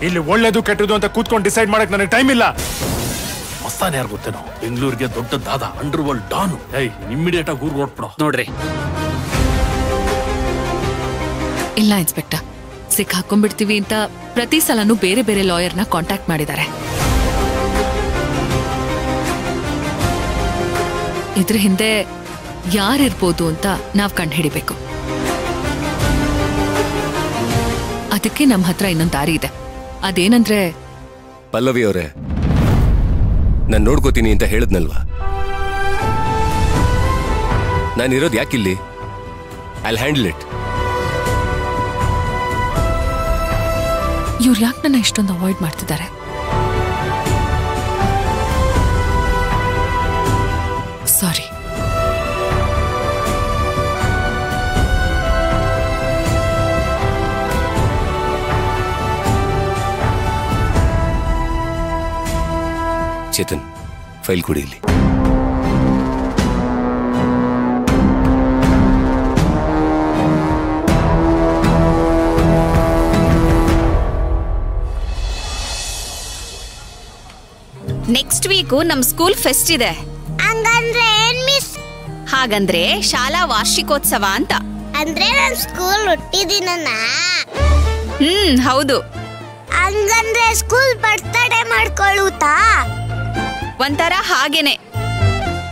ಇಲ್ಲಿ ಒಳ್ಳೇದು ಕೆಟ್ಟದು ಅಂತ ಕೂತ್ಕೊಂಡು ಡಿಸೈಡ್ ಮಾಡಕ್ ನನಗೆ ಟೈಮ್ ಇಲ್ಲ. ಮಸ್ತಾನ ಯಾರು ಗೊತ್ತೇನೋ, ಬೆಂಗಳೂರಿಗೆ ದೊಡ್ಡದಾದ ಅಂಡರ್ ವರ್ಲ್ಡ್ ಡಾನು. ಇಮ್ಮಿಡಿಯೇಟ್ ಆಗಿ ಊರ್ಗ್ ಹೊರಟ್ಬಿಡೋ. ನೋಡ್ರಿ, ಇಲ್ಲ ಇನ್ಸ್ಪೆಕ್ಟರ್, ಸಿಕ್ಕಾಕೊಂಡ್ಬಿಡ್ತೀವಿ ಅಂತ ಪ್ರತಿ ಸಲನೂ ಬೇರೆ ಬೇರೆ ಲಾಯರ್ನ ಕಾಂಟ್ಯಾಕ್ಟ್ ಮಾಡಿದ್ದಾರೆ. ಇದ್ರ ಹಿಂದೆ ಯಾರಿರ್ಬೋದು ಅಂತ ನಾವ್ ಕಂಡುಹಿಡಿಬೇಕು. ಅದಕ್ಕೆ ನಮ್ಮ ಹತ್ರ ಇನ್ನೊಂದು ದಾರಿ ಇದೆ. ಅದೇನಂದ್ರೆ, ಪಲ್ಲವಿ ಅವರೇ, ನಾನು ನೋಡ್ಕೋತೀನಿ ಅಂತ ಹೇಳಿದ್ನಲ್ವಾ, ನಾನಿರೋದು ಯಾಕಿಲ್ಲಿ? I'll handle it. ಇವ್ರು ಯಾಕೆ ನನ್ನ ಇಷ್ಟೊಂದು ಅವಾಯ್ಡ್ ಮಾಡ್ತಿದ್ದಾರೆ? ಸಾರಿ. ಚೇತನ್, ಫೈಲ್ ಕೊಡಿ ಇಲ್ಲಿ. ನೆಕ್ಸ್ಟ್ ವೀಕು ನಮ್ ಸ್ಕೂಲ್ ಫೆಸ್ಟ್ ಇದೆ. ಹಂಗಂದ್ರೆ ಏನ್ ಮಿಸ್? ಹಾಗಂದ್ರೆ ಶಾಲಾ ವಾರ್ಷಿಕೋತ್ಸವ ಅಂತ. ಅಂದ್ರೆ ನಮ್ ಸ್ಕೂಲ್ ಹುಟ್ಟಿದಿನ? ಹೌದು. ಹಂಗಂದ್ರೆ ಸ್ಕೂಲ್ ಬರ್ತಡೇ ಮಾಡ್ಕೊಳ್ಳುತ್ತಾ? ಒಂಥರ ಹಾಗೇನೆ.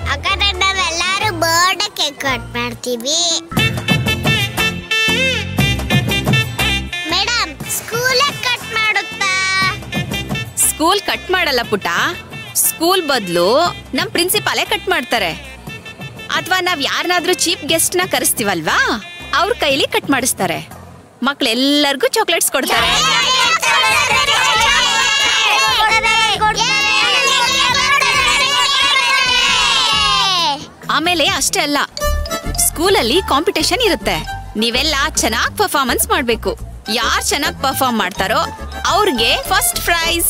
ಹಾಗಾದ್ರೆ ನಾವೆಲ್ಲರೂ ಬರ್ಡೇ ಕೇಕ್ ಕಟ್ ಮಾಡ್ತೀವಿ. ಮೇಡಮ್, ಸ್ಕೂಲ್ ಕಟ್ ಮಾಡುತ್ತಾ? ಸ್ಕೂಲ್ ಕಟ್ ಮಾಡಲ್ಲ ಪುಟ್ಟ. ಸ್ಕೂಲ್ ಬದಲು ನಮ್ ಪ್ರಿನ್ಸಿಪಾಲೇ ಕಟ್ ಮಾಡ್ತಾರೆ. ಅಥವಾ ನಾವ್ ಯಾರನ್ನಾದ್ರೂ ಚೀಫ್ ಗೆಸ್ಟ್ ನ ಕರೆಸ್ತೀವಲ್ವಾ, ಅವ್ರ ಕೈಲಿ ಕಟ್ ಮಾಡಿಸ್ತಾರೆ. ಮಕ್ಳೆಲ್ಲರಿಗೂ ಚಾಕ್ಲೇಟ್ಸ್ ಕೊಡ್ತಾರೆ. ಆಮೇಲೆ ಅಷ್ಟೇ ಅಲ್ಲ, ಸ್ಕೂಲಲ್ಲಿ ಕಾಂಪಿಟೇಷನ್ ಇರುತ್ತೆ. ನೀವೆಲ್ಲ ಚೆನ್ನಾಗಿ ಪರ್ಫಾರ್ಮೆನ್ಸ್ ಮಾಡ್ಬೇಕು. ಯಾರು ಚೆನ್ನಾಗಿ ಪರ್ಫಾರ್ಮ್ ಮಾಡ್ತಾರೋ ಅವ್ರಿಗೆ ಫಸ್ಟ್ ಪ್ರೈಸ್.